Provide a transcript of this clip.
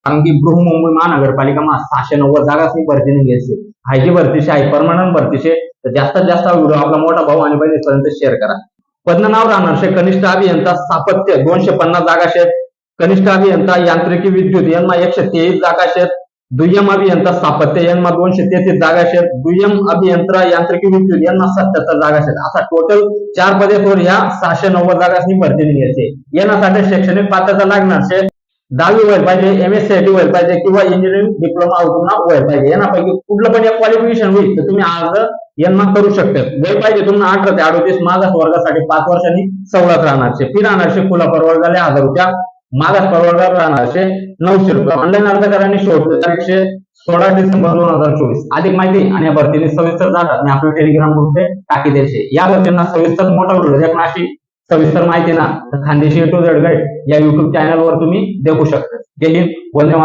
कारण की बृहमुंबई महानगरपालिका में 690 जागासनी भरती निघायची आहे. जी भरतीची आहे परमनंट भरतीचे. तर जास्तीत जास्त व्हिडिओ आपला मोठा भाऊ आणि बहिणीपर्यंत शेअर करा. पदनं नाव राहणार शे कनिष्ठ अभियंता स्थापत्य 250 जागा शेत. कनिष्ठ अभियंता यांत्रिकी विद्युत यांना 123 जागा शेत. दुय्यम अभियंता स्थापत्य यांना 233 जागा शेत. दुय्यम अभियंता यांत्रिकी विद्युत यांना 77 जागा शेत. असा टोटल 4 पदेवर ह्या 690 जागांनी भरती निघायची. येण्यासाठी शैक्षणिक पात्रता लागणार शे 10वी व्हायला पाहिजे, MSc व्हायला पाहिजे किंवा इंजिनिअरिंग डिप्लोमा उत्तीर्ण व्हायला पाहिजे. यापैकी कुठलं पण एक क्वालिफिकेशन होईल तर तुम्ही अर्ज यांना करू शकता. वय पाहिजे तुम्हाला 18 ते 38. मागास वर्गासाठी 5 वर्षांनी सवलत राहणार शे. फी राहणार शे खुला परवर्गाला 1000 रुपया. मागास प्रवर्गाला राहणार शे 900 रुपये. ऑनलाईन अर्ज करायला शेवटची तारीख शे 16 डिसेंबर 2024. अधिक माहिती आणि या भरतीने सविस्तर जातात मी आपल्या टेलिग्राम ग्रुपचे टाकी द्यायचे. या भरतींना सविस्तर मोठा व्हिडिओ देखना अशी सविस्तर माहिती ना Khandeshi A to Z guide या युट्यूब चॅनलवर तुम्ही देखू शकता. जय हिंद, वंदे मातरम.